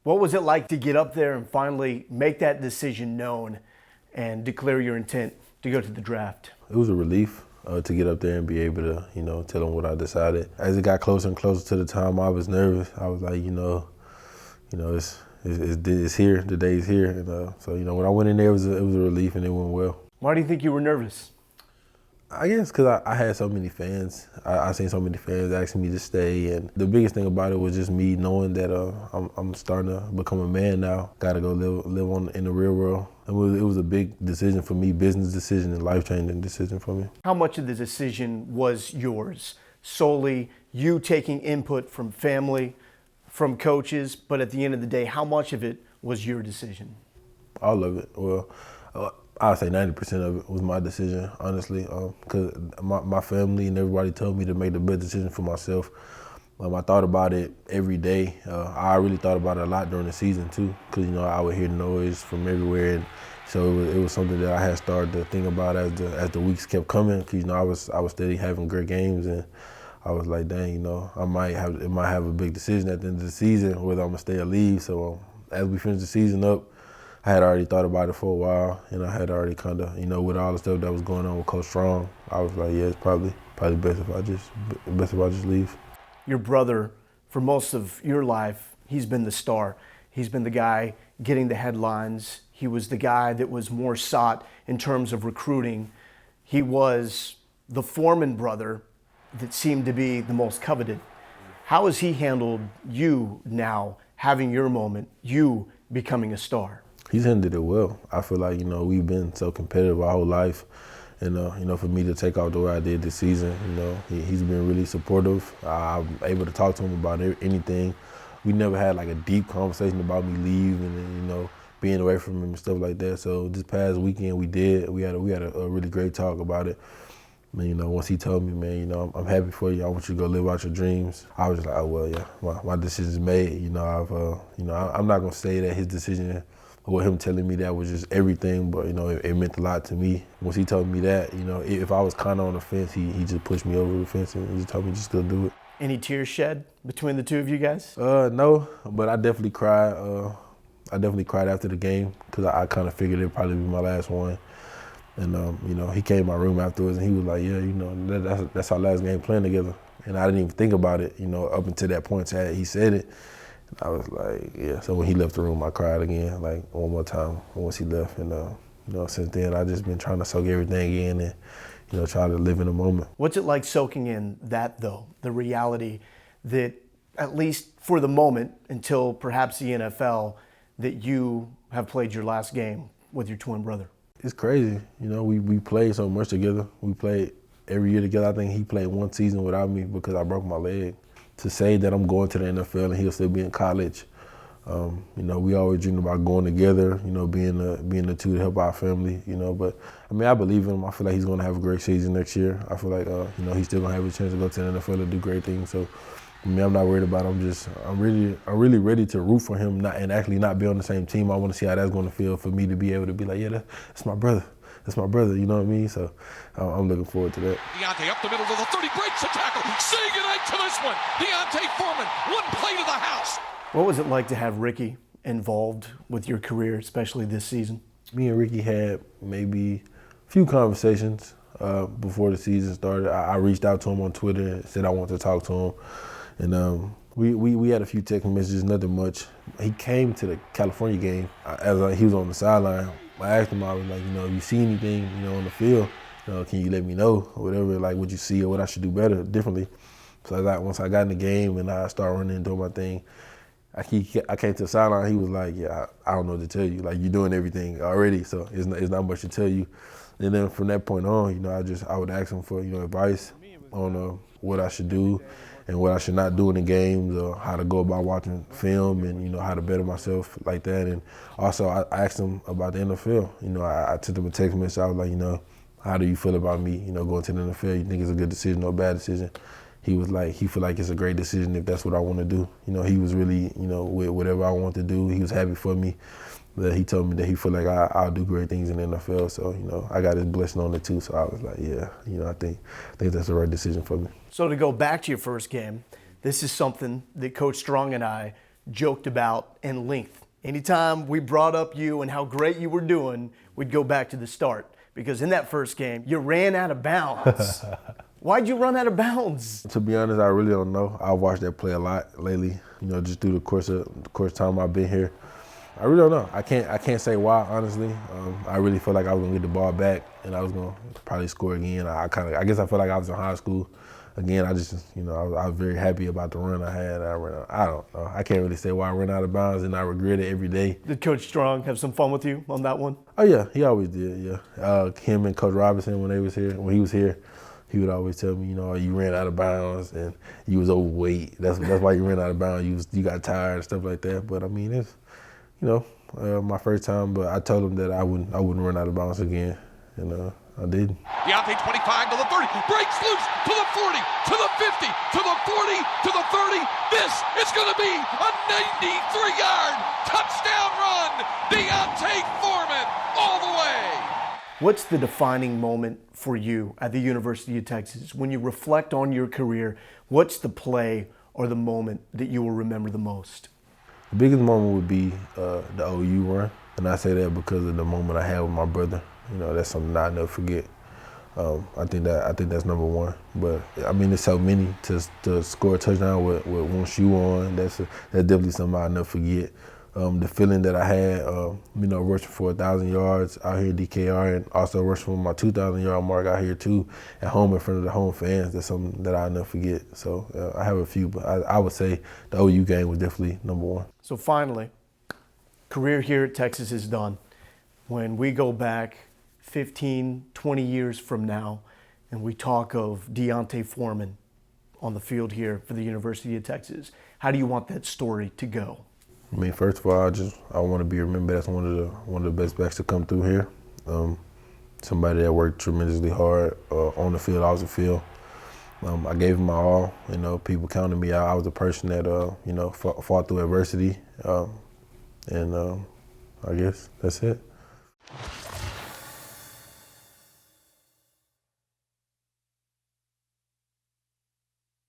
What was it like to get up there and finally make that decision known and declare your intent to go to the draft? It was a relief to get up there and be able to, tell them what I decided. As it got closer and closer to the time, I was nervous. I was like, it's here. The day's here. And so when I went in there, it was a relief, and it went well. Why do you think you were nervous? I guess because I had so many fans. I seen so many fans asking me to stay, and the biggest thing about it was just me knowing that I'm starting to become a man now. Got to go live in the real world. It was a big decision for me, business decision and life-changing decision for me. How much of the decision was yours? Solely you taking input from family, from coaches, but at the end of the day, how much of it was your decision? All of it. Well, I'd say 90% of it was my decision, honestly, because my family and everybody told me to make the best decision for myself. I thought about it every day. I really thought about it a lot during the season too, because I would hear noise from everywhere, and so it was something that I had started to think about as the weeks kept coming. Because I was steady having great games, and I was like, dang, it might have a big decision at the end of the season whether I'm gonna stay or leave. So as we finished the season up, I had already thought about it for a while, and I had already kind of, with all the stuff that was going on with Coach Strong, I was like, yeah, it's probably best if I just leave. Your brother, for most of your life, he's been the star. He's been the guy getting the headlines. He was the guy that was more sought in terms of recruiting. He was the Foreman brother that seemed to be the most coveted. How has he handled you now, having your moment, you becoming a star? He's handled it well. I feel like, we've been so competitive our whole life. And, for me to take off the way I did this season, he's been really supportive. I'm able to talk to him about anything. We never had like a deep conversation about me leaving and, being away from him and stuff like that. So this past weekend we had a really great talk about it. Once he told me, man, I'm happy for you. I want you to go live out your dreams. I was just like, oh, well, yeah, my decision's made. I'm not going to say that his decision or him telling me that was just everything, but, it meant a lot to me. Once he told me that, if I was kind of on the fence, he just pushed me over the fence and he just told me just go do it. Any tears shed between the two of you guys? No, but I definitely cried. I definitely cried after the game because I kind of figured it'd probably be my last one. And, he came in my room afterwards and he was like, yeah, that's our last game playing together. And I didn't even think about it, up until that point he said it. And I was like, yeah. So when he left the room, I cried again, like one more time once he left. And, since then, I've just been trying to soak everything in and, try to live in the moment. What's it like soaking in that, though, the reality that, at least for the moment, until perhaps the NFL, that you have played your last game with your twin brother? It's crazy. We played so much together. We played every year together. I think he played one season without me because I broke my leg. To say that I'm going to the NFL and he'll still be in college, we always dreamed about going together, being the two to help our family, But, I believe in him. I feel like he's going to have a great season next year. I feel like, he's still going to have a chance to go to the NFL and do great things. So, I'm not worried about him. I'm really ready to root for him and actually not be on the same team. I want to see how that's going to feel for me to be able to be like, yeah, that's my brother. That's my brother, you know what I mean? So I'm looking forward to that. Deontay up the middle to the 30, breaks the tackle. Saying goodnight to this one. Deontay Foreman, one play to the house. What was it like to have Ricky involved with your career, especially this season? Me and Ricky had maybe a few conversations before the season started. I reached out to him on Twitter and said I wanted to talk to him. And we had a few text messages, nothing much. He came to the California game as he was on the sideline. I asked him, I was like, you see anything, on the field? Can you let me know or whatever, like what you see or what I should do better, differently? So once I got in the game and I started running and doing my thing, I came to the sideline. He was like, yeah, I don't know what to tell you. Like, you're doing everything already, so it's not much to tell you. And then from that point on, I would ask him for, advice on what I should do and what I should not do in the games, or how to go about watching film, and how to better myself like that. And also I asked him about the NFL. I sent him a text message. I was like, how do you feel about me, going to the NFL? You think it's a good decision or a bad decision? He was like, he feel like it's a great decision if that's what I want to do. He was really, with whatever I want to do. He was happy for me. That he told me that he feel like I'll do great things in the NFL. So, I got his blessing on it too. So I was like, yeah, I think that's the right decision for me. So to go back to your first game, this is something that Coach Strong and I joked about in length. Anytime we brought up you and how great you were doing, we'd go back to the start. Because in that first game, you ran out of bounds. Why'd you run out of bounds? To be honest, I really don't know. I've watched that play a lot lately, just through the course of time I've been here. I really don't know. I can't say why, honestly. I really felt like I was gonna get the ball back and I was gonna probably score again. I guess I felt like I was in high school. Again, I just, I was very happy about the run I had. I don't know. I can't really say why I ran out of bounds, and I regret it every day. Did Coach Strong have some fun with you on that one? Oh yeah, he always did. Yeah, him and Coach Robinson when he was here, he would always tell me, you ran out of bounds and you was overweight. That's why you ran out of bounds. You got tired and stuff like that. But I mean, it's my first time. But I told him that I wouldn't run out of bounds again, and I did. Deontay 25 to the 30, breaks loose to the 40, to the 50, to the 40, to the 30. This is going to be a 93-yard touchdown run. Deontay Foreman all the way. What's the defining moment for you at the University of Texas? When you reflect on your career, what's the play or the moment that you will remember the most? The biggest moment would be the OU run, and I say that because of the moment I had with my brother. That's something I'll never forget. I think that's number one. But I mean, there's so many to score a touchdown with one shoe on. That's definitely something I'll never forget. The feeling that I had, rushing for 1,000 yards out here at DKR, and also rushing for my 2,000-yard mark out here too, at home in front of the home fans. That's something that I'll never forget. So I have a few, but I would say the OU game was definitely number one. So finally, career here at Texas is done. When we go back 15, 20 years from now, and we talk of Deontay Foreman on the field here for the University of Texas, how do you want that story to go? I mean, first of all, I want to be remembered as one of the best backs to come through here. Somebody that worked tremendously hard on the field, off the field. I gave him my all. People counted me out. I was a person that fought through adversity, and I guess that's it.